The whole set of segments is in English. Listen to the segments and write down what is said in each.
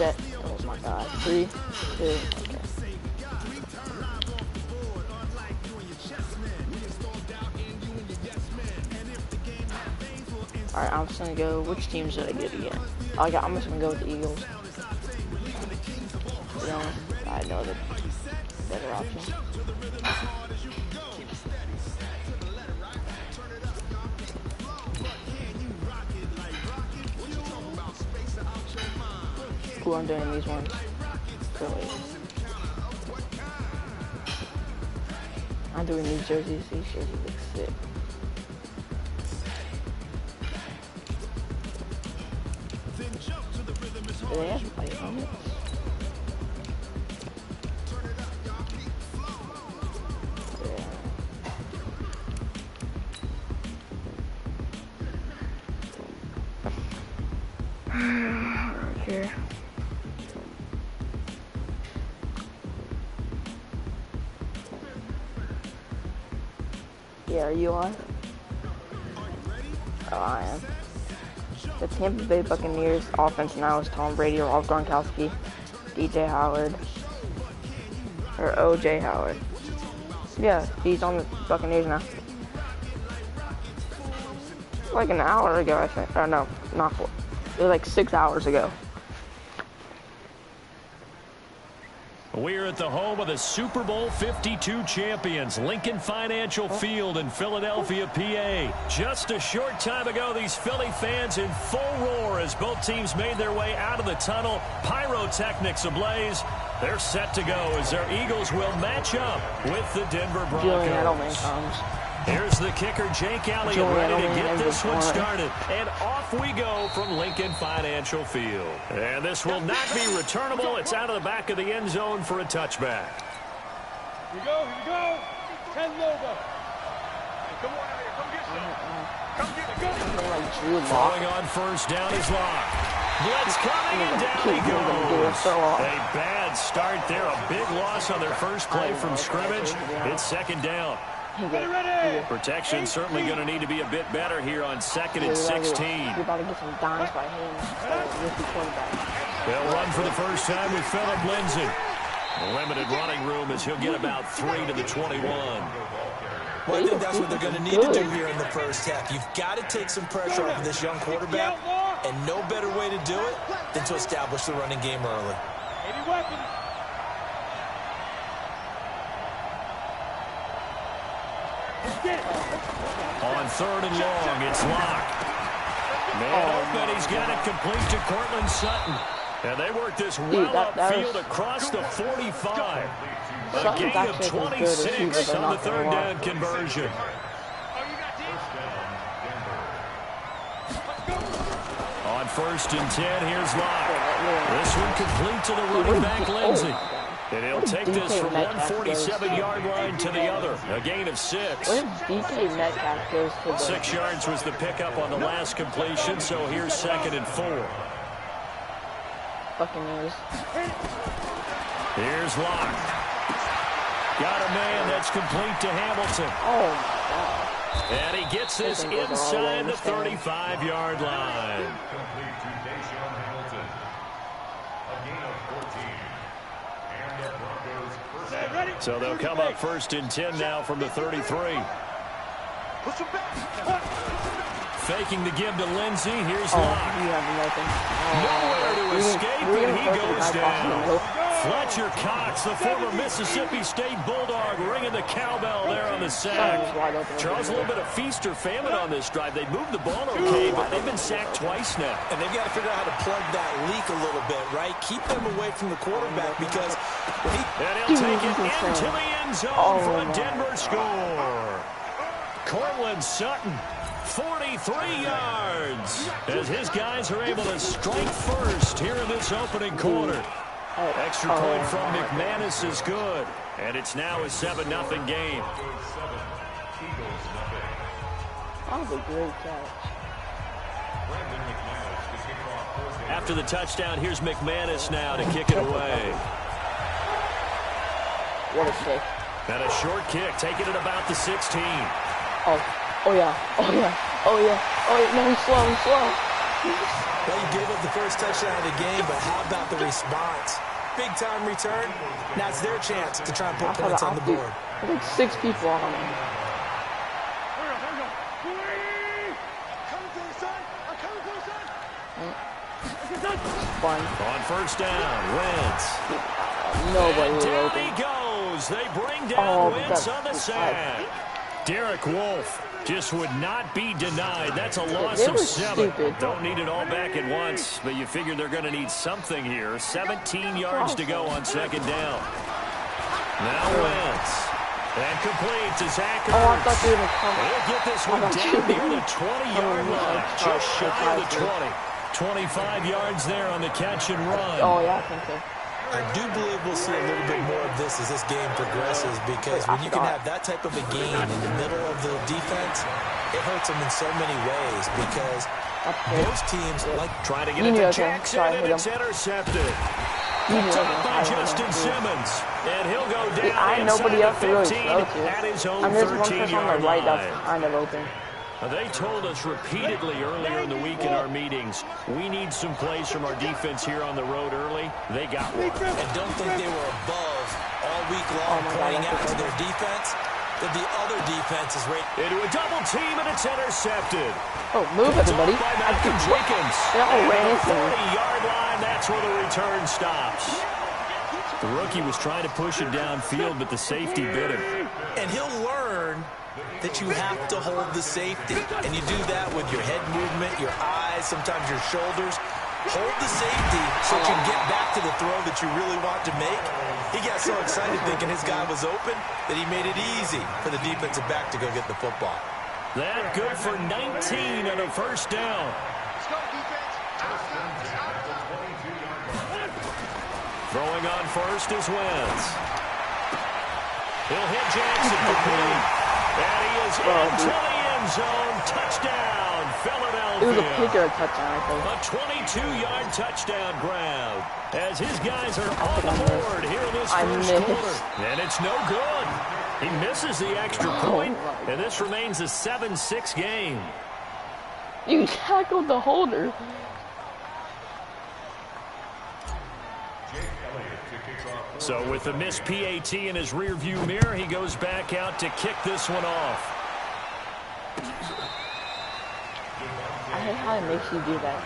set. Oh my god. 3, 2, okay. Alright, I'm just gonna go. Which team should I get again? I'm just gonna go with the Eagles. To be honest, I know the better option. Cool, I'm doing these ones. Really. I'm doing these jerseys. These jerseys look sick. Do they have white helmets? Yeah. Here. Yeah, are you on? Oh, I am. The Tampa Bay Buccaneers offense now is Tom Brady, Rob Gronkowski, DJ Howard, or OJ Howard. Yeah, he's on the Buccaneers now. Like an hour ago, I think. Or no, not 4. It was like 6 hours ago. We're at the home of the Super Bowl 52 champions, Lincoln Financial Field in Philadelphia, PA. Just a short time ago, these Philly fans in full roar as both teams made their way out of the tunnel. Pyrotechnics ablaze. They're set to go as their Eagles will match up with the Denver Broncos. Here's the kicker, Jake Elliott, ready to get this one started. And off we go from Lincoln Financial Field. And this will not be returnable. It's out of the back of the end zone for a touchback. Here we go. 10 over. Come on, come get some. Throwing on first down is Locke. Blitz coming, and down he goes. A bad start there. A big loss on their first play from scrimmage. It's second down. Ready. Protection certainly going to need to be a bit better here on 2nd and 16. You're about to get some dimes by him. They'll run for the first time with Phillip Lindsay. Limited running room as he'll get about 3 to the 21. Well, I think that's what they're going to need to do here in the first half. You've got to take some pressure off of this young quarterback, and no better way to do it than to establish the running game early. Any weapons? On 3rd and long, it's Locke. Man open, he's got it complete to Cortland Sutton. And they work this well upfield across the 45. A gain of 26 on the 3rd down conversion. On 1st and 10, here's Locke. This one complete to the running back, Lindsay. And he'll take this from 147-yard line to the other. A gain of 6. 6 yards was the pickup on the last completion, so here's 2nd and 4. Buccaneers. Here's Locke. Got a man that's complete to Hamilton. Oh, my God. And he gets this inside the 35-yard line. So they'll come up 1st and 10 now from the 33. Faking the give to Lindsay. Here's Locke. Nowhere to escape, and he goes down. Fletcher Cox, the former Mississippi State Bulldog, ringing the cowbell there on the sack. Charles, a little bit of feast or famine on this drive. They moved the ball okay, but they've been sacked twice now. And they've got to figure out how to plug that leak a little bit, right? Keep them away from the quarterback because when he... And he'll take it into the end zone for a Denver score. Cortland Sutton, 43 yards, as his guys are able to strike first here in this opening quarter. Extra point from McManus is good, and it's now a 7-0 game. That was a great catch. After the touchdown, here's McManus now to kick it away. What a kick. And a short kick, taking it about the 16. Oh yeah. No, he's slow. Well, you gave up the first touchdown of the game, but how about the response? Big-time return. Now it's their chance to try and put points on the board. There's like 6 people on them. Fun. On first down, Wentz. Nobody was down open. he goes. They bring down Wentz on the sack. Derek Wolfe just would not be denied. That's a loss of 7. Stupid. Don't need it all back at once, but you figure they're going to need something here. 17 yards to go on second down. Now Wentz. And complete to Zach Ertz. Oh, I thought you were going to come. He'll get this one down near the 20-yard line. Just shy of the 20. 25 yards there on the catch and run. Oh, yeah, I think so. I do believe we'll see a little bit more of this as this game progresses, because when you can have that type of a gain in the middle of the defense, it hurts them in so many ways, because most teams like trying to get it to Jackson, and it's intercepted. Top by Justin Simmons, and he'll go down I had nobody else to really throw to. at his own And there's one person on 13-yard the right line. that's kind of open. They told us repeatedly earlier in the week in our meetings, we need some plays from our defense here on the road early. They got one. And don't think they were above all week long pointing out to their defense, that the other defense is right into a double team, and it's intercepted. Oh, move everybody. By Malcolm Jenkins. They all ran into him. 40-yard line, that's where the return stops. The rookie was trying to push it downfield, but the safety bit him. And he'll learn that you have to hold the safety. And you do that with your head movement, your eyes, sometimes your shoulders. Hold the safety so you can get back to the throw that you really want to make. He got so excited thinking his guy was open that he made it easy for the defensive back to go get the football. That good for 19 on a first down. Throwing on first is Wentz. He'll hit Jackson complete. And he is into the end zone. Touchdown, Philadelphia. It was a kicker touchdown, I think. A 22-yard touchdown grab as his guys are on the board here in this first quarter. And it's no good. He misses the extra point, and this remains a 7-6 game. You tackled the holder. So with the missed PAT in his rearview mirror, he goes back out to kick this one off. I hate how it makes you do that.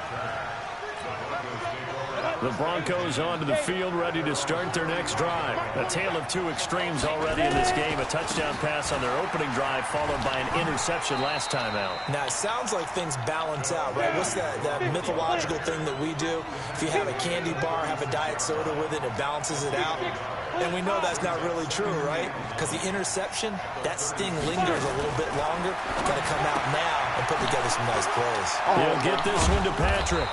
The Broncos onto the field, ready to start their next drive. A tale of two extremes already in this game. A touchdown pass on their opening drive, followed by an interception last time out. Now, it sounds like things balance out, right? What's that mythological thing that we do? If you have a candy bar, have a diet soda with it, it balances it out. And we know that's not really true, right? Because the interception, that sting lingers a little bit longer. Got to come out now and put together some nice plays. He'll get this one to Patrick.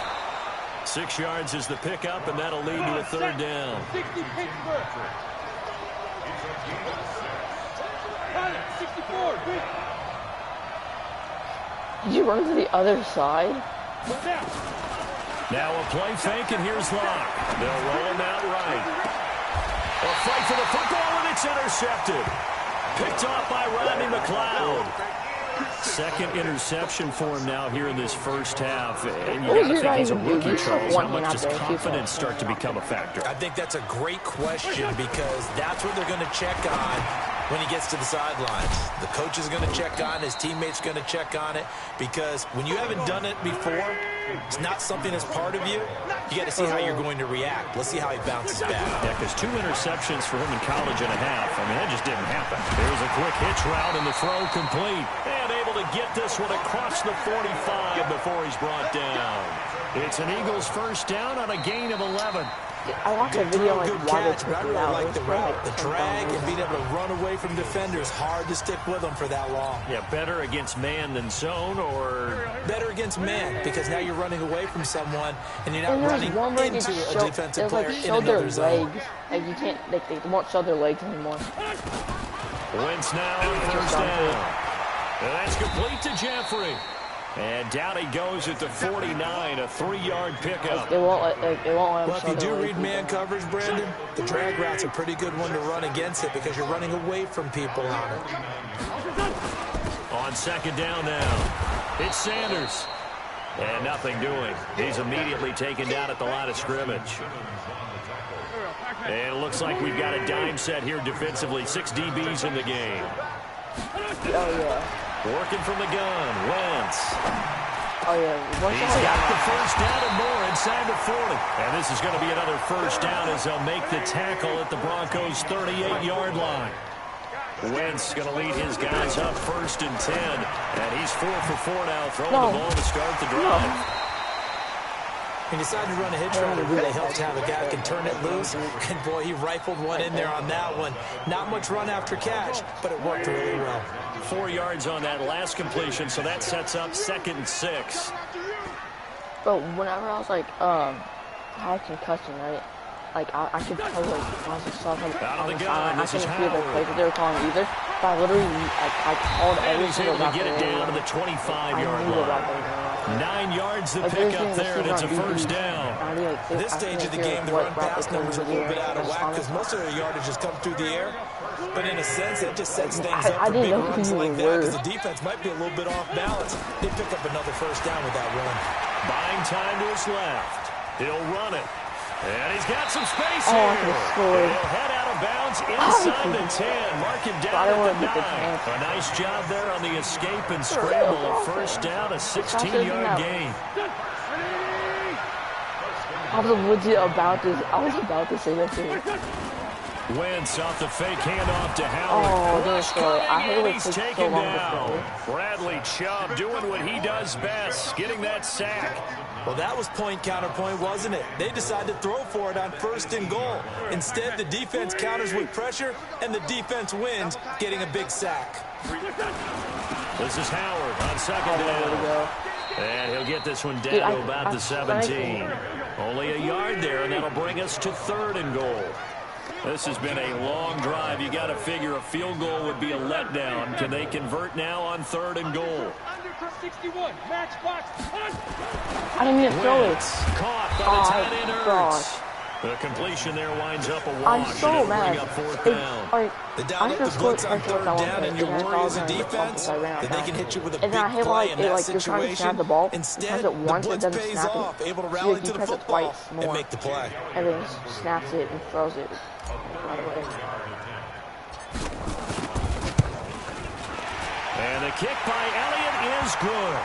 6 yards is the pickup, and that'll lead to a third down. 60 Pittsburgh. 64. Did you run to the other side? Now a play fake, and here's Locke. They'll roll him out right. A fight for the football, and it's intercepted. Picked off by Rodney McLeod. Second interception for him now here in this first half. And you got to think he's a rookie, Charles. How much does confidence start to become a factor? I think that's a great question, because that's what they're going to check on when he gets to the sidelines. The coach is going to check on, his teammates going to check on it, because when you haven't done it before, it's not something that's part of you. You got to see how you're going to react. Let's see how he bounces back. Yeah, because 2 interceptions for him in college and a half. I mean, that just didn't happen. There's a quick hitch route, and the throw complete. And able to get this one across the 45 before he's brought down. It's an Eagles first down on a gain of 11. I watched a video like why they catch, took but I it really out. like the route. The drag and being able being to run away from defenders, hard to stick with them for that long. Yeah, better against man than zone, or better against man, because now you're running away from someone and you're not And running one where into a defensive player like in show their another zone. legs. Like you can't, like they won't show their legs anymore. Wentz now on first down. And that's complete to Jeffrey. And down he goes at the 49, a 3-yard pickup. Like, they won't let them Well, if show you do their read legs man either. coverage, Brandon, the drag route's a pretty good one to run against it, because you're running away from people on it. On second down now, it's Sanders. And nothing doing. He's immediately taken down at the line of scrimmage. And it looks like we've got a dime set here defensively. 6 DBs in the game. Oh, yeah. Working from the gun. Wentz. Oh, yeah. He's got the first down and more inside the 40. And this is going to be another first down as they'll make the tackle at the Broncos' 38-yard line. Wentz going to lead his guys up 1st and 10. And he's 4 for 4 now, throwing the ball to start the drive. He decided to run a hitch route. It really helps to have a guy that can turn it loose. And, boy, he rifled one in there on that one. Not much run after catch, but it worked really well. 4 yards on that last completion, so that sets up 2nd and 6. But whenever I was like, I had concussion, right? Like, I could tell, like, I was just talking on the sideline, I couldn't hear the plays that they were calling either. But I literally, I called every single able to get it down to the 25-yard line. 9 yards to pick up there, and it's a first down. This stage of the game, the run-pass numbers are a little bit out of whack because most of their yardage has come through the air. But in a sense, it just sets things up for big runs like that because the defense might be a little bit off balance. They pick up another first down with that run. Buying time to his left. He'll run it. And he's got some space here. He'll head out of bounds inside the 10. Mark him down at the 9. A nice job there on the escape and scramble. A first down, a 16-yard gain. I was legit about this. I was about to say that too. Wentz off the fake handoff to Howard. Oh, that's good. I hate when it takes so long to throw. Bradley Chubb doing what he does best, getting that sack. Well, that was point counterpoint, wasn't it? They decided to throw for it on 1st and goal. Instead, the defense counters with pressure, and the defense wins, getting a big sack. This is Howard on 2nd down. And he'll get this one down to about the 17. Only a yard there, and that'll bring us to 3rd and goal. This has been a long drive. You got to figure a field goal would be a letdown. Can they convert now on 3rd and goal? 61, match box, I didn't even throw it. Caught by the tight end Ertz. The completion there winds up a wash. I'm so mad. Up 4th down. The down up the blitz on 3rd down, and you worry as a defense that they can hit you with a big play in that situation. Instead, the blitz pays off, able to rally to the football and make the play. And then snaps it and throws it right away. And the kick by Elliott is good.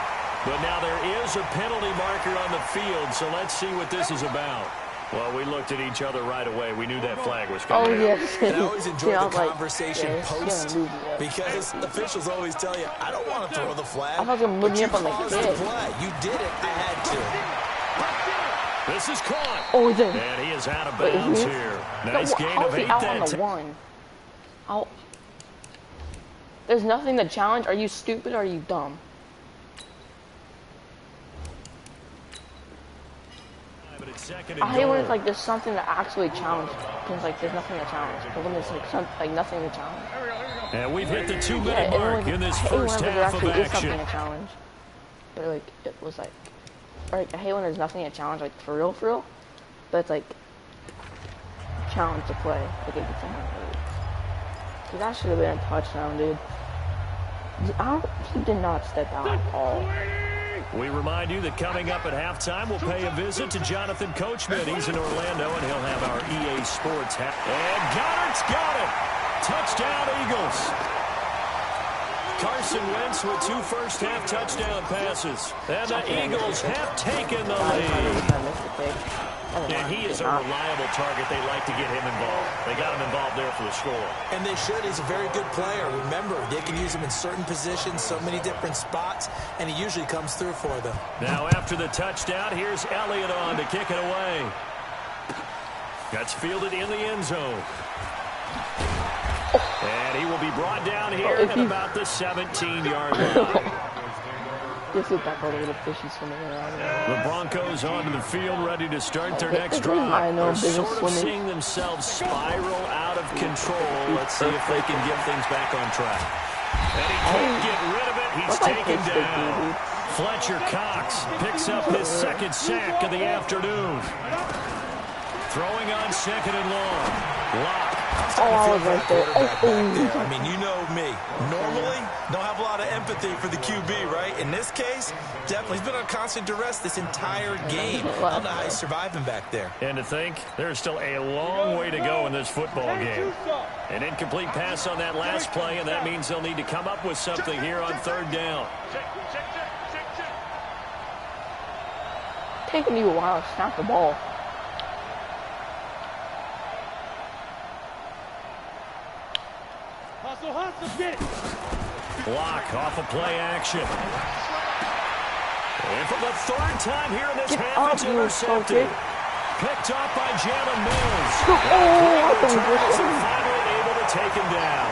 But now there is a penalty marker on the field, so let's see what this is about. Well, we looked at each other right away. We knew that flag was coming. Oh, yes. And I always enjoy the conversation post because officials always tell you, I don't want to throw the flag. I thought you were moving up on the play. You did it. I had to. This is caught. Oh, he did. And he is out of bounds here. Nice gain of 8 that time. There's nothing to challenge. Are you stupid or are you dumb? I hate when it's like there's something to actually challenge. Because like there's nothing to challenge. But when there's like nothing to challenge. And we've hit the 2-minute mark in this first half of action. Is something to challenge. But like it was like, I hate when there's nothing to challenge, like for real. But it's like challenge to play. Like it gets someone hurt. Dude, that should have been a touchdown, dude. He did not step out at all. We remind you that coming up at halftime, we'll pay a visit to Jonathan Coachman. He's in Orlando, and he'll have our EA Sports hat. And Goddard's got it. Touchdown, Eagles. Carson Wentz with 2 first-half touchdown passes. And the Eagles have taken the lead. And he is a reliable target. They like to get him involved. They got him involved there for the score. And they should. He's a very good player. Remember, they can use him in certain positions, so many different spots, and he usually comes through for them. Now after the touchdown, here's Elliott on to kick it away. That's fielded in the end zone. And he will be brought down here at about the 17-yard line. The Broncos onto the field, ready to start their next drive. They're sort of seeing themselves spiral out of control. Let's see if they can get things back on track. And he can't get rid of it. He's taken down. Fletcher Cox picks up his 2nd sack of the afternoon. Throwing on 2nd and long. Lock I'm starting to I feel was for that right there. quarterback back there. Oh. I mean, you know me. Normally, don't have a lot of empathy for the QB, right? In this case, definitely. He's been on constant duress this entire game. I don't know how he's surviving back there. And to think, there's still a long way to go in this football game. An incomplete pass on that last play, and that means they'll need to come up with something here on third down. Taking you a while to snap the ball. Block off of play action. And for the third time here in this half, it's intercepted. Picked off by Jalen Mills. And finally able to take him down.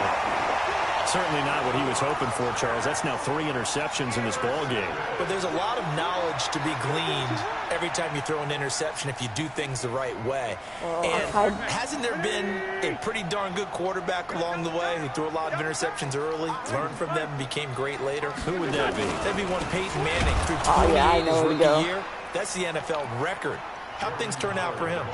Certainly not what he was hoping for, Charles. That's now 3 interceptions in this ball game. But there's a lot of knowledge to be gleaned every time you throw an interception if you do things the right way. And hasn't there been a pretty darn good quarterback along the way who threw a lot of interceptions early, learned from them, and became great later? Who would that be? That'd be one Peyton Manning. Threw 28 his rookie year. That's the NFL record. How'd things turn out for him?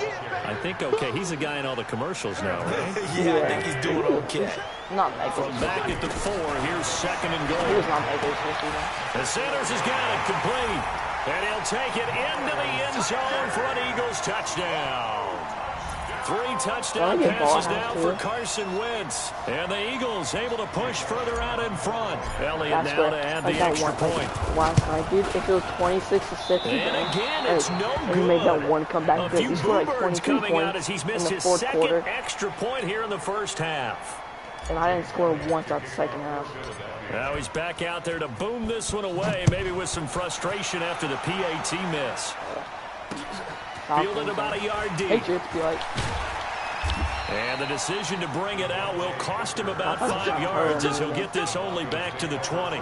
I think okay. He's a guy in all the commercials now, right? Yeah, I think he's doing okay. Not Michael. From back at the 4, here's 2nd and goal. He was not Michael. The Sanders has got it complete. And he'll take it into the end zone for an Eagles touchdown. 3 touchdown passes now for Carson Wentz. And the Eagles able to push further out in front. Elliott now to add the extra point. Last night, dude, if it was 26-6, and again, it's no good. He made that one comeback. A few he scored like bluebirds 22 coming out points as he's in missed the his fourth second quarter. extra point here in the first half. And I didn't score once out the second half. Now he's back out there to boom this one away, maybe with some frustration after the PAT miss. Fielded about a yard deep. Patriots be like... And the decision to bring it out will cost him about 5 yards as he'll get this only back to the 20.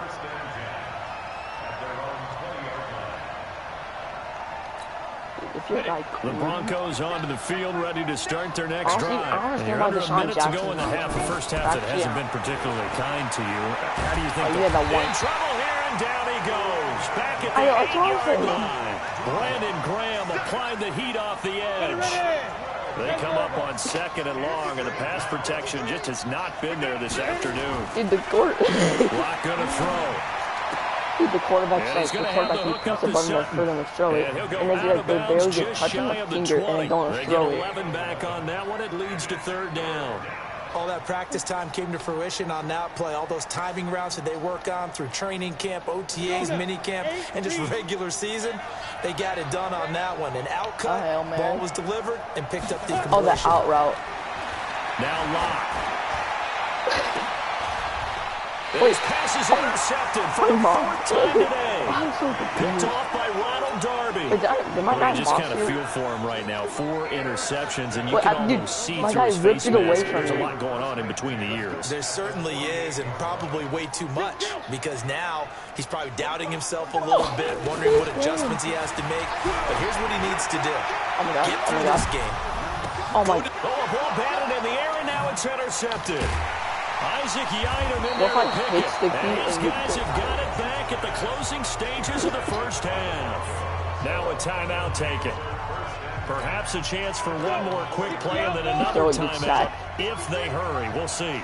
The Broncos onto the field, ready to start their next drive. You're under a minute to go in the half. The first half that hasn't been particularly kind to you. How do you think in trouble here, and down he goes. Back at the 8-yard line. Brandon Graham applied the heat off the edge. They come up on 2nd and long, and the pass protection just has not been there this afternoon. Dude, the quarterback. Block going to throw. Dude, the quarterback says the quarterback can press a button for them to throw it. And they barely just touch him with a finger and they don't throw it. 11 back on that one. It leads to 3rd down. All that practice time came to fruition on that play. All those timing routes that they work on through training camp, OTAs, mini camp, and just regular season, they got it done on that one. An out cut, ball was delivered, and picked up the conversion. Oh, that out route. Now Locke. His pass is intercepted for the 4th time today. Picked off by Ronald Darby. You just kind of feel for him right now. 4 interceptions, and you can almost see through his face mask. There's a lot going on in between the ears. There certainly is, and probably way too much, because now he's probably doubting himself a little bit, wondering what adjustments he has to make. But here's what he needs to do. Get through this game. Oh, my. Oh, a ball batted in the air, and now it's intercepted. Isaac Yiadom in there to pick it. And these guys have got it back at the closing stages of the first half. Now a timeout taken. Perhaps a chance for one more quick play and then another timeout if they hurry. We'll see.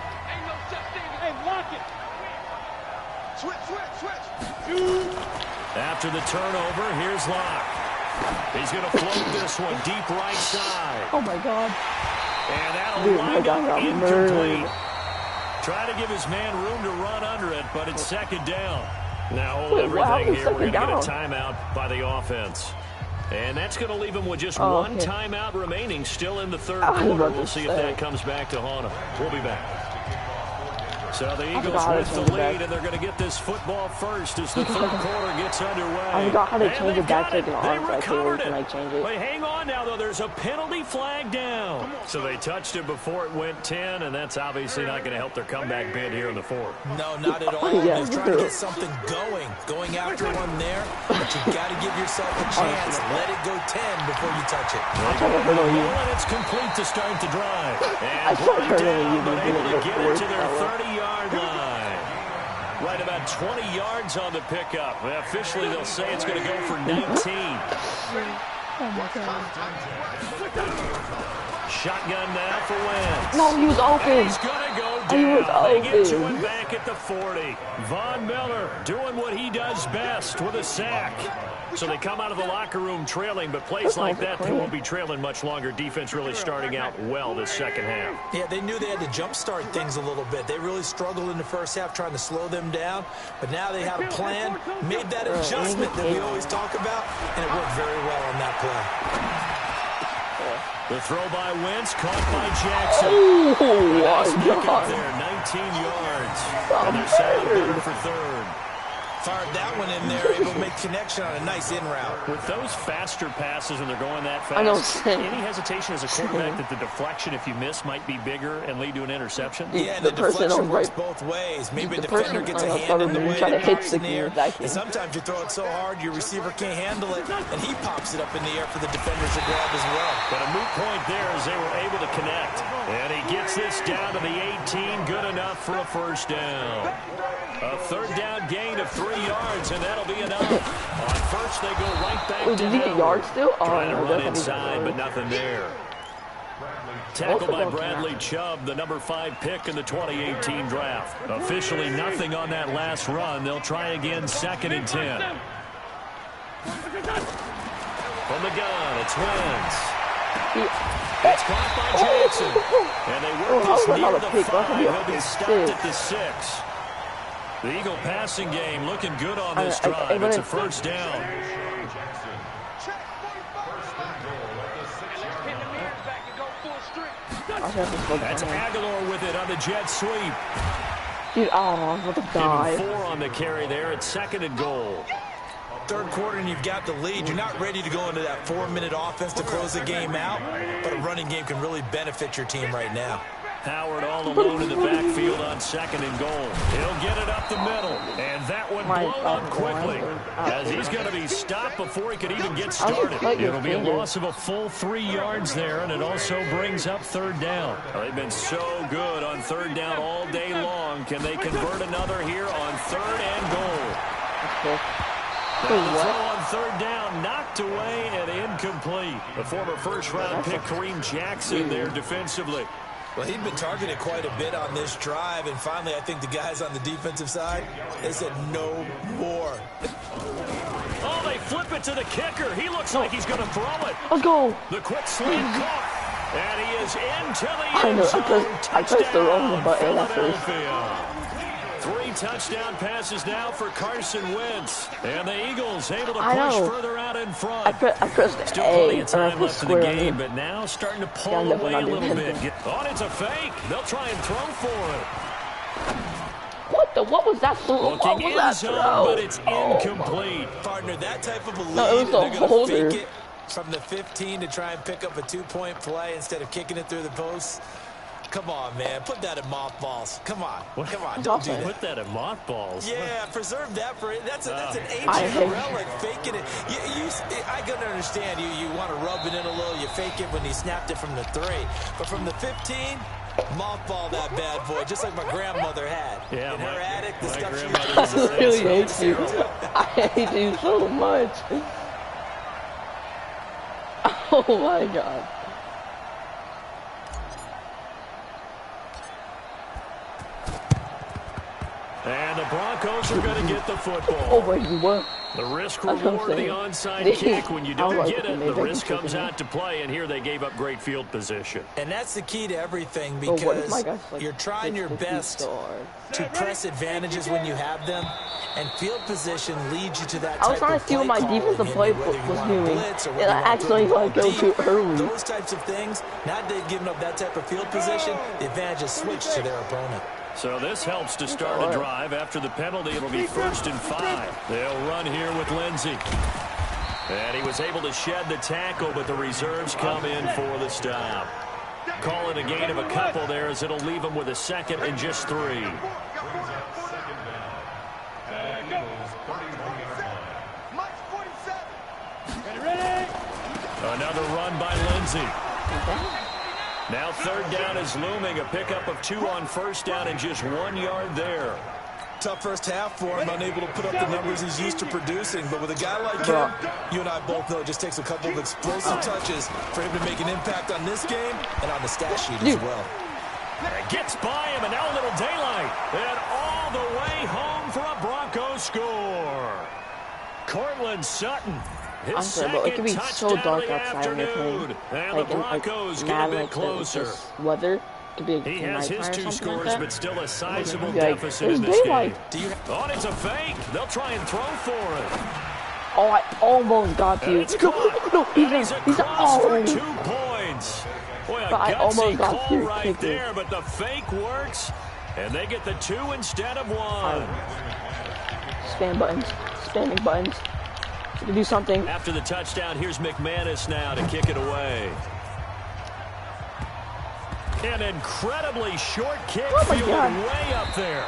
After the turnover, here's Locke. He's going to float this one deep right side. Oh, my God. And that'll wind up incomplete. Try to give his man room to run under it, but it's 2nd down. Now hold everything here. We're going to get a timeout by the offense. And that's going to leave him with just one timeout remaining, still in the 3rd quarter. We'll see if that comes back to haunt him. We'll be back. So the Eagles with the lead, and they're going to get this football first as the 3rd quarter gets underway. I forgot how to change it back to an onside too. Can I change it? But hang on now, though. There's a penalty flag down. So they touched it before it went 10, and that's obviously not going to help their comeback bid here in the 4th. No, not at all. He's trying to get something going after one there, but you got to give yourself a chance. Let it go 10 before you touch it. And it's complete to start the drive. And brought down, but able to get it to their 30-yard line. Right about 20 yards on the pickup. Officially, they'll say it's going to go for 19. Shotgun now for Wentz. No, he was open. He's going to go He was down. They get to open. him back at the 40. Von Miller doing what he does best with a sack. So they come out of the locker room trailing, but plays like that, they won't be trailing much longer. Defense really starting out well this second half. Yeah, they knew they had to jumpstart things a little bit. They really struggled in the first half trying to slow them down, but now they had a plan, made that adjustment that we always talk about, and it worked very well on that play. The throw by Wentz, caught by Jackson. Oh, Nice my pick up God. there, 19 yards. And they're setting better for third. Fired that one in there, able to make connection on a nice in route. With those faster passes when they're going that fast, I know. any hesitation as a quarterback that the deflection, if you miss, might be bigger and lead to an interception? Yeah, and The the person deflection on works right- both ways. Maybe a the defender person gets a on hand in the outside way trying to that hit knocks in the air, exactly. and sometimes you throw it so hard your receiver can't handle it, and he pops it up in the air for the defenders to grab as well. But a moot point there as they were able to connect. And he gets this down to the 18, good enough for a first down. A third down gain of 3 yards, and that'll be enough. On first, they go right back Wait, to did he get Howard. yards still? Oh, Trying to no, run definitely inside, but not. nothing there. Tackled by Bradley Chubb, the number 5 pick in the 2018 draft. Officially nothing on that last run. They'll try again, 2nd and 10. From the gun, it's Wentz. It's caught by Jackson. And they work this near the 5. He'll be stopped at the 6. The Eagle passing game looking good on this drive. It's a first down. That's Aguilar with it on the jet sweep. Dude, I was about to die. Giving 4 on the carry there. It's 2nd and goal. Third quarter and you've got the lead. You're not ready to go into that 4-minute offense to close the game out, but a running game can really benefit your team right now. Howard all alone in the backfield on 2nd and goal. He'll get it up the middle, and that one blown up quickly as he's going to be stopped before he could even get started. It'll be a loss of a full 3 yards there, and it also brings up third down. They've been so good on third down all day long. Can they convert another here on 3rd and goal? The throw on third down, knocked away and incomplete. The former first-round pick, Kareem Jackson, there defensively. Well, he'd been targeted quite a bit on this drive, and finally I think the guys on the defensive side, they said no more. Oh, they flip it to the kicker. He looks like he's going to throw it. Let's go. The quick slant caught. And he is into the I end know, zone. I pressed the wrong button at first. Philadelphia. 3 touchdown passes now for Carson Wentz. And the Eagles able to push further out in front. I pressed Still A, plenty of and I time put left in the square game, on but now starting to pull Yeah, away a definitely little not bit. doing Oh, it's a fake. They'll try and throw for it. What was that throw? Looking What was in that zone, throw? but it's incomplete. Partner, that type of a lead, No, it was the they're going to holder. fake it from the 15 to try and pick up a 2-point play instead of kicking it through the posts. Come on, man. Put that in mothballs. Come on. Come on. Don't do that. Put that in mothballs. Yeah, preserve that for it. That's an ancient hate relic. Faking it. I can understand you want to rub it in a little. You fake it when he snapped it from the 3. But from the 15, mothball that bad boy, just like my grandmother had. Yeah, in her attic, the my stuff she grandmother used to was I the really same. hate you. I hate you so much. Oh my God. And the Broncos are going to get the football. Oh, wait, you what? The risk That's what I'm reward of the saying. onside kick. When you don't like get it, it, they the make risk it comes chicken. out to play, and here they gave up great field position. And that's the key to everything But what if because my guy's like you're trying your 50 best stars? to press advantages when you have them, and field position leads you to that I was type trying of to see what play my calling, defensive and play whether you was want to doing, blitz or and whether I you want to accidentally throw the like go ball too deep. early. Those types of things, now that they've given up that type of field position, the advantage is switched to their opponent. So this helps to start a drive. After the penalty, it'll be 1st and 5. They'll run here with Lindsey. And he was able to shed the tackle, but the reserves come in for the stop. Call it a gain of a couple there as it'll leave him with a 2nd and just 3. Another run by Lindsey. Now 3rd down is looming. A pickup of 2 on 1st down and just 1 yard there. Tough first half for him, unable to put up the numbers he's used to producing. But with a guy like him, you and I both know it just takes a couple of explosive touches for him to make an impact on this game and on the stat sheet as well. It gets by him, and now a little daylight. And all the way home for a Broncos score. Cortland Sutton. I'm sorry, but it can be so dark outside when you're playing. And like, the Broncos like, get a bit like closer. Weather could be He has his 2 scores, like but still a sizable like, deficit in this game. Oh, and it's a fake. They'll try and throw for it. Oh, I almost got you. No, he's for 2 points. Boy, a I almost got call you. right there, but the fake works, and they get the 2 instead of 1. Spam buttons. Spamming buttons. To do something. After the touchdown, here's McManus now to kick it away. An incredibly short kick fielded way up there.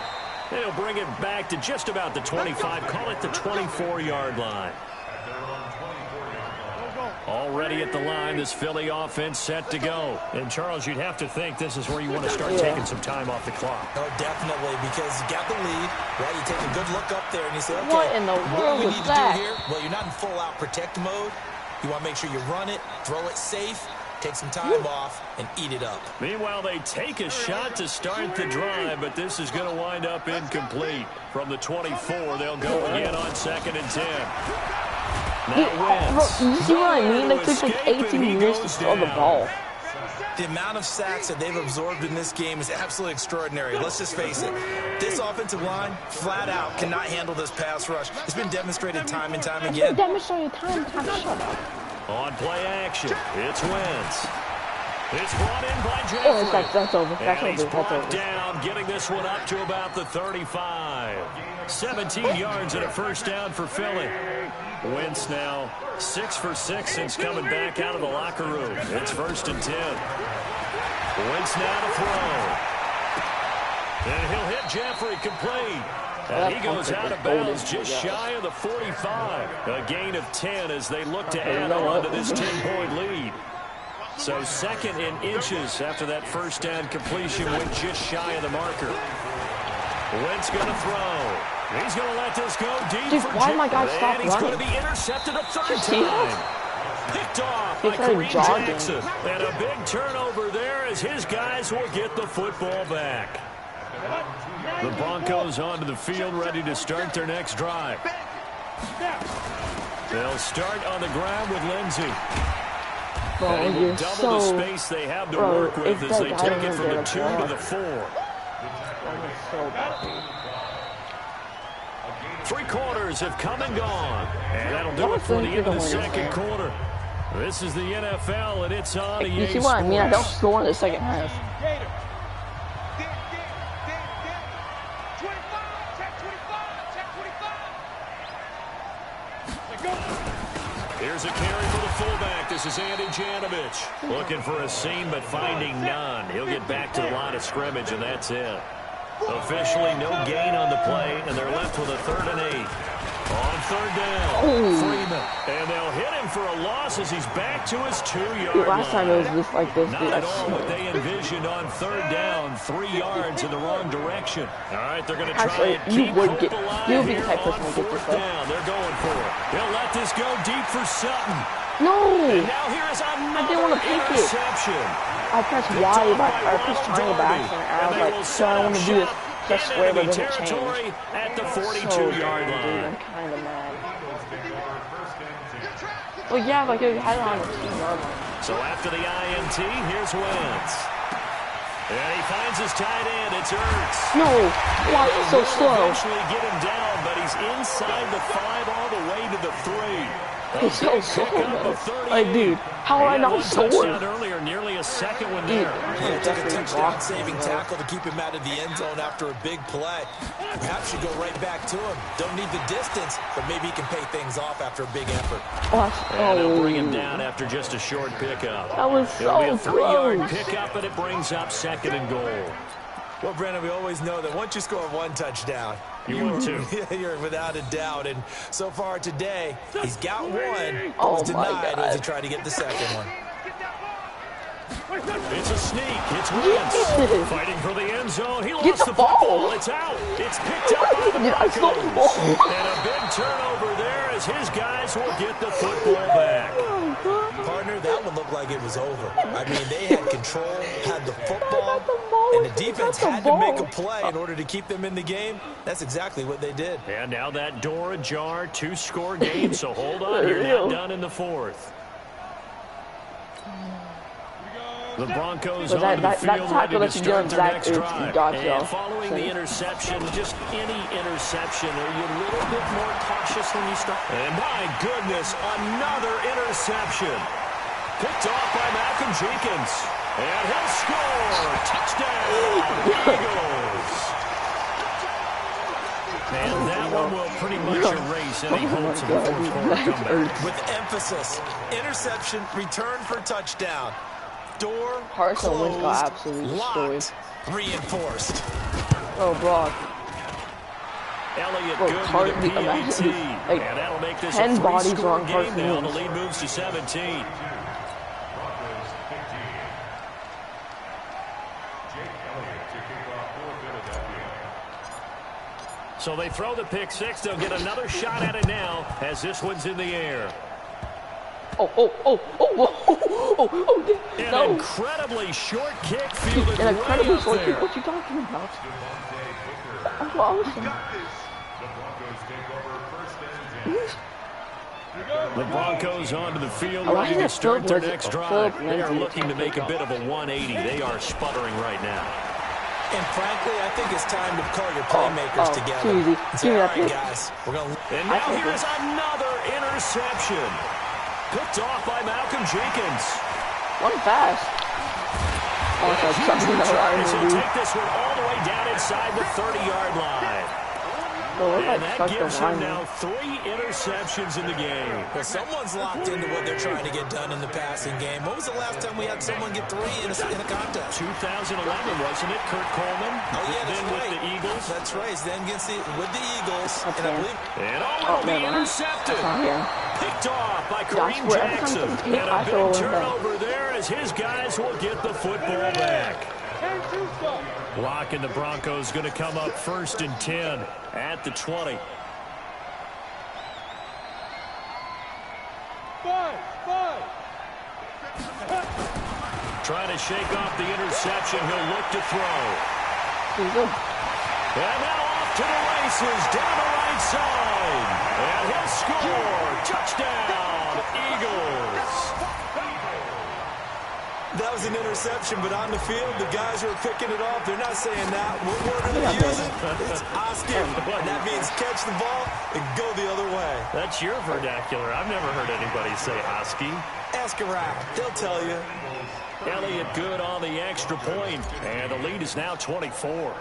And he'll bring it back to just about the 25. Call it the 24-yard line. Already at the line, this Philly offense set to go. And, Charles, you'd have to think this is where you want to start taking some time off the clock. Oh, definitely, because you got the lead, right? You take a good look up there and you say, okay, what in the world do we was need that? to do here? Well, you're not in full-out protect mode. You want to make sure you run it, throw it safe, take some time off, and eat it up. Meanwhile, they take a shot to start the drive, but this is going to wind up incomplete. From the 24, they'll go again on 2nd and 10. Bro, you see what I mean? It took like 18 years to throw the ball. The amount of sacks that they've absorbed in this game is absolutely extraordinary. Let's just face it. This offensive line, flat out, cannot handle this pass rush. It's been demonstrated time and time again. Demonstrated time and time. Shut up. On play action, it's Wentz. It's brought in by Jeffrey. Oh, that's over. That's and he's over. That's brought over. down, getting this one up to about the 35. 17 yards and a first down for Philly. Wentz now 6 for 6 since coming back out of the locker room. It's 1st and 10. Wentz now to throw. And he'll hit Jeffrey complete. And he goes out of bounds just shy of the 45. A gain of 10 as they look to add on to this 10-point lead. So 2nd in inches after that first down completion went just shy of the marker. Wentz going to throw. He's going to let this go deep. Dude, for why my guy stop and he's running? going to be intercepted a 3rd See time. that? Picked off He by started Kareem jogging. Jackson. And a big turnover there as his guys will get the football back. The Broncos onto the field ready to start their next drive. They'll start on the ground with Lindsey. Bro, And you're double so... the space they have to Bro, work with if as that they guy take it doesn't from the get 2 a to ball. the 4. So bad. 3 quarters have come and gone. And that'll do it for the end of the 2nd quarter. This is the NFL, and it's on EA You see what I mean? I don't Sports. score in the second half. Gator. Dig. 25. Check 25. Check 25. Let go. Here's a carry for the fullback. This is Andy Janovich. Looking for a seam, but finding none. He'll get back to the line of scrimmage, and that's it. Officially no gain on the play, and they're left with a 3rd and 8. On 3rd down, Freeman. And they'll hit him for a loss as he's back to his 2-yard line. Last time it was just like this. Not at all what they envisioned on 3rd down. 3 yards in the wrong direction. All right, they're going to try Actually, and you keep would hope get- alive you would be the here type of on person to get this 4th stuff. down. They're going for it. They'll let this go deep for Sutton. No! And now here is another didn't want to pick it. interception. I pressed Y back, or I pressed triangle back, and I was like, so I don't want to do this. Press square, but it doesn't change. Territory at the So 42-yard dumb, dude, I'm line. kind of mad. Well, yeah, like I had it on the 2-yard line. So after the INT, here's Wentz. And he finds his tight end. It's Ertz. No! Why it's so They'll slow? eventually get him down, but he's inside the 5 all the way to the 3. He's so slow, though. Like, dude, how would I not score? Touchdown earlier, nearly a 2nd one there. Yeah, take a touchdown-saving tackle to keep him out of the end zone after a big play. Perhaps you go right back to him. Don't need the distance, but maybe he can pay things off after a big effort. And they'll bring him down after just a short pickup. That was It'll be a so 3-yard close. pickup, and it brings up 2nd and goal. Well, Brandon, we always know that once you score 1 touchdown, You win 2. You're without a doubt. And so far today, he's got 1. Oh, was my denied God. as he tried to get the 2nd one. It's a sneak. It's Wentz. Fighting for the end zone. He lost the ball. football. It's out. It's picked up by the I stole the ball. Broncos. And a big turnover there as his guys will get the football back. Partner, that one looked like it was over. I mean, they had control, had the football, and the defense had to make a play in order to keep them in the game. That's exactly what they did. And now that door ajar, 2-score game, so hold on. You're not done in the fourth. The Broncos on the field ready to start their next drive. And following the interception, just any interception, are you a little bit more cautious when you start? And my goodness, another interception. Picked off by Malcolm Jenkins. And he'll score. Touchdown, Eagles. And that one will pretty much erase any hopes of a fourth-quarter comeback. With emphasis, interception, return for touchdown. Door Carson Wentz closed, got absolutely destroyed. Reinforced. Oh, Brock. Elliott Bro, good with a PAT. Like, And that'll make this 10 a bodies three-score on game Carson now. Wentz. The lead moves to 17. So they throw the pick six. They'll get another shot at it now as this one's in the air. An An incredibly short kick fielded An incredibly way up short there. kick. What you talking about? That's what I was saying. The Broncos onto the field, ready to start their next drive. They are looking to make a bit of a 180. They are sputtering right now. And frankly, I think it's time to call your playmakers together. Too easy. Say, all right, guys, we're going to... And now here's another interception. Picked off by Malcolm Jenkins. One fast. Oh, that's something that I He'll do. take this one all the way down inside the 30-yard line. And that gives him now 3 interceptions in the game. Well, someone's locked into what they're trying to get done in the passing game. When was the last time we had someone get 3 in a contest? 2011, wasn't it? Kurt Coleman. Oh, yeah, that's then right. With the Eagles. That's right. He's then with the Eagles. That's and I believe... And it'll be intercepted. Picked off by Kareem Jackson. And a big turnover there as his guys will get the football back. Lock and the Broncos going to come up 1st and 10 at the 20. Trying to shake off the interception. He'll look to throw. And now off to the races down the right side. And he'll score. Touchdown, Eagles. That was an interception, but on the field, the guys who are picking it off, they're not saying that. What word are they using? It's Oscar. And that means catch the ball and go the other way. That's your vernacular. I've never heard anybody say Husky. Ask around. They'll tell you. Elliott good on the extra point, and the lead is now 24.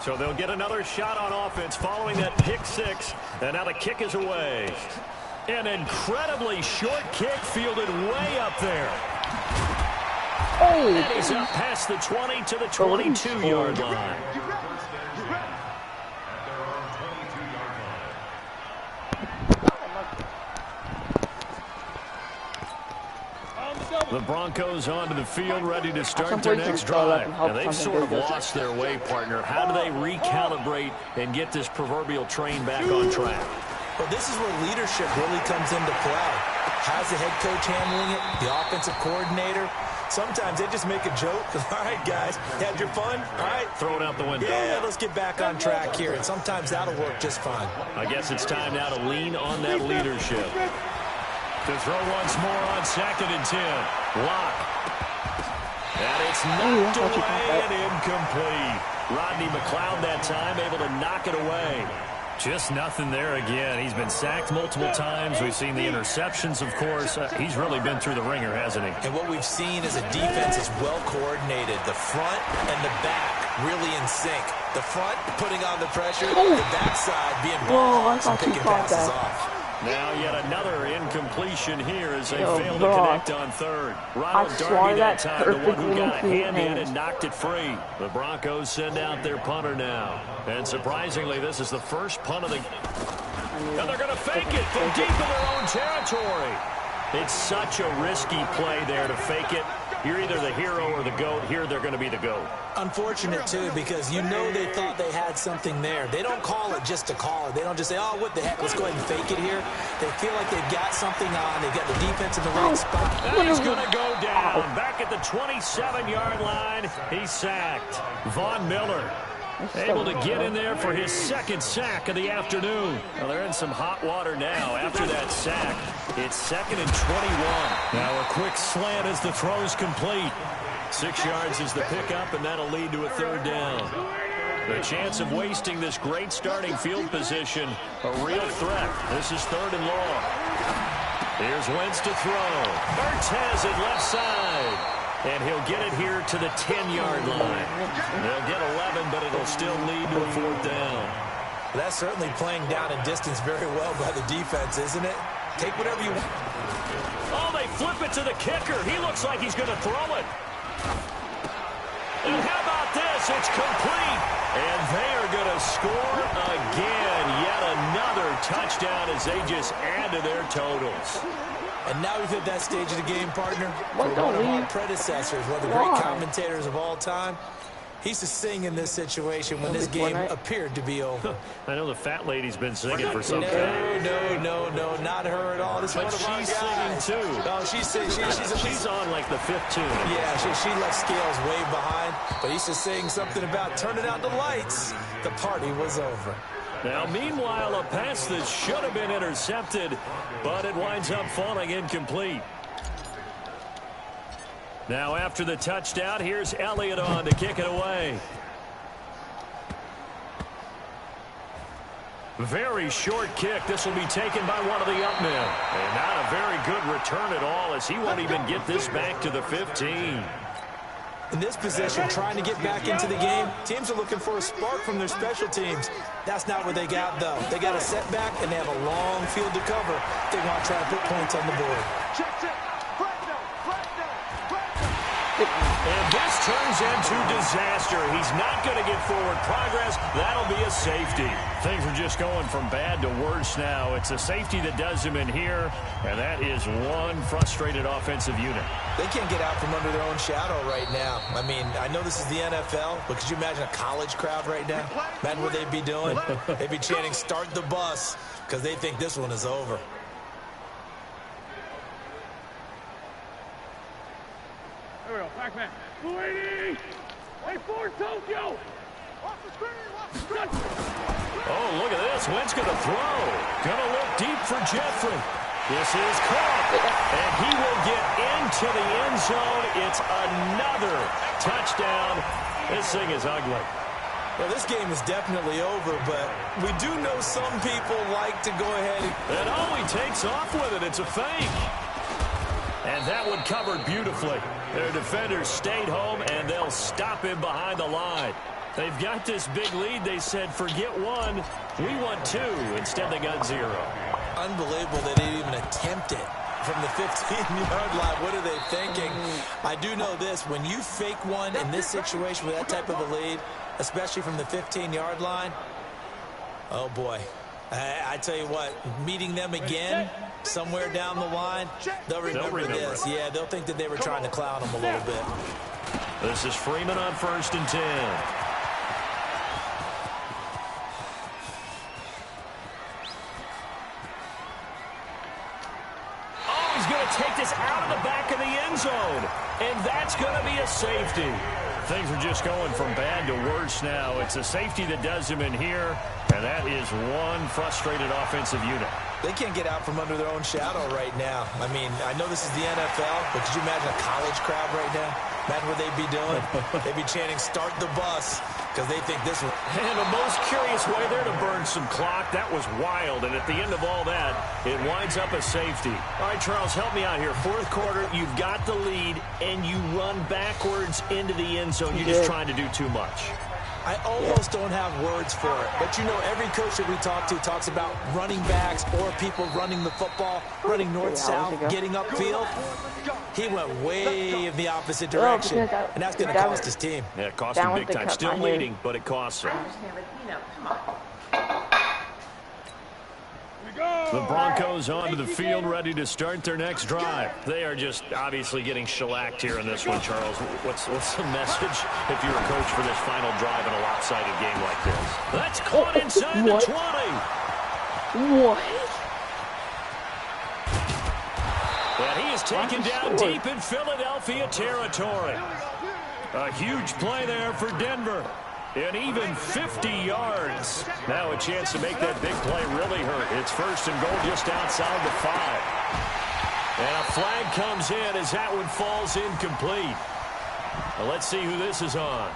So they'll get another shot on offense following that pick six, and now the kick is away. An incredibly short kick fielded way up there. And he's up past the 20 to the 22-yard line. The Broncos onto the field, ready to start their next drive. And they've sort of lost their way, partner. How do they recalibrate and get this proverbial train back on track? Well, this is where leadership really comes into play. How's the head coach handling it? The offensive coordinator? Sometimes they just make a joke. All right, guys, had your fun? All right. Throw it out the window. Yeah, let's get back on track here. And sometimes that'll work just fine. I guess it's time now to lean on that leadership. To throw once more on 2nd and 10. Lock. And it's knocked away and incomplete. Rodney McLeod that time able to knock it away. Just nothing there again. He's been sacked multiple times. We've seen the interceptions, of course. He's really been through the ringer, hasn't he? And what we've seen is a defense is well coordinated. The front and the back really in sync. The front putting on the pressure. The backside being ball and picking passes off. Now yet another incompletion here as they fail to connect on 3rd. Ronald Darby that time, the one who got a hand in and knocked it free. The Broncos send out their punter now. And surprisingly, this is the first punt of the... And they're going to fake it from deep in their own territory. It's such a risky play there to fake it. You're either the hero or the GOAT. Here they're going to be the GOAT. Unfortunate, too, because you know they thought they had something there. They don't call it just to call it. They don't just say, oh, what the heck, let's go ahead and fake it here. They feel like they've got something on. They've got the defense in the right spot. And he's going to go down. Back at the 27-yard line, he's sacked. Von Miller able to get in there for his second sack of the afternoon. Well, they're in some hot water now after that sack. It's 2nd and 21. Now a quick slant as the throw's complete. 6 yards is the pickup, and that'll lead to a 3rd down. The chance of wasting this great starting field position, a real threat. This is 3rd and long. Here's Wentz to throw. Ertz has it left side. And he'll get it here to the 10-yard line. They'll get 11, but it'll still lead to a 4th down. That's certainly playing down in distance very well by the defense, isn't it? Take whatever you want. Oh, they flip it to the kicker. He looks like he's going to throw it. And how about this? It's complete. And they are going to score again. Yet another touchdown as they just add to their totals. And now we've hit that stage of the game, partner. For one of our predecessors, one of the great commentators of all time. He used to sing in this situation when this game appeared to be over. I know the fat lady's been singing for some time. No, not her at all. This but she's singing too. Oh, she's on like the 5th tune. Yeah, she left Scales way behind. But he used to sing something about turning out the lights. The party was over. Now, meanwhile, a pass that should have been intercepted, but it winds up falling incomplete. Now, after the touchdown, here's Elliott on to kick it away. Very short kick. This will be taken by one of the up men. And not a very good return at all, as he won't even get this back to the 15. In this position, trying to get back into the game, teams are looking for a spark from their special teams. That's not what they got, though. They got a setback, and they have a long field to cover. They want to try to put points on the board. And this turns into disaster. He's not going to get forward progress. That'll be a safety. Things are just going from bad to worse now. It's a safety that does him in here, and that is one frustrated offensive unit. They can't get out from under their own shadow right now. I mean, I know this is the NFL, but could you imagine a college crowd right now? Imagine what they'd be doing. They'd be chanting, "Start the bus," because they think this one is over. There we go, back man. 280! Hey, for Tokyo! Watch the screen, watch the screen! Oh, look at this. Wentz going to throw. Going to look deep for Jeffrey. This is caught. And he will get into the end zone. It's another touchdown. This thing is ugly. Well, this game is definitely over, but we do know some people like to go ahead and oh, he takes off with it. It's a fake. And that one covered beautifully. Their defenders stayed home, and they'll stop him behind the line. They've got this big lead. They said, forget one, we want two. Instead, they got 0. Unbelievable they didn't even attempt it from the 15-yard line. What are they thinking? I do know this. When you fake one in this situation with that type of a lead, especially from the 15-yard line, oh, boy. I tell you what, meeting them again somewhere down the line, they'll remember this. Yeah, they'll think that they were trying to clown them a little bit. This is Freeman on 1st and 10. Take this out of the back of the end zone, and that's going to be a safety. Things are just going from bad to worse now. It's a safety that does him in here, and that is one frustrated offensive unit. They can't get out from under their own shadow right now. I mean, I know this is the NFL, but could you imagine a college crowd right now? Imagine what they'd be doing. They'd be chanting, "Start the bus," because they think this one. And the most curious way there to burn some clock. That was wild, and at the end of all that, it winds up a safety. All right, Charles, help me out here. 4th quarter, you've got the lead, and you run backwards into the end zone. You're just trying to do too much. I almost don't have words for it. But, you know, every coach that we talk to talks about running backs or people running the football, running north-south, getting upfield. He went way in the opposite direction, and that's going to cost his team. Yeah, it cost him big time. Still leading, but it costs him. We go! The Broncos onto the field, ready to start their next drive. They are just obviously getting shellacked here in this one, Charles. What's the message if you're a coach for this final drive in a lopsided game like this? That's caught inside the 20. What? And he is taken down deep in Philadelphia territory. A huge play there for Denver. And even 50 yards. Now a chance to make that big play really hurt. It's first and goal just outside the 5. And a flag comes in as that one falls incomplete. Well, let's see who this is on.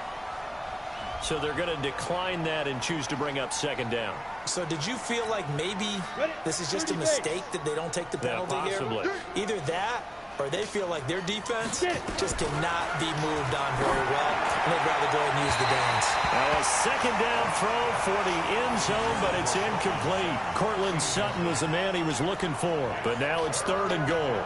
So they're going to decline that and choose to bring up second down. So did you feel like maybe this is just a mistake that they don't take the penalty possibly here? Either that or they feel like their defense just cannot be moved on very well, and they'd rather go ahead and use the downs. Now a second down throw for the end zone, but it's incomplete. Cortland Sutton was the man he was looking for, but now it's third and goal.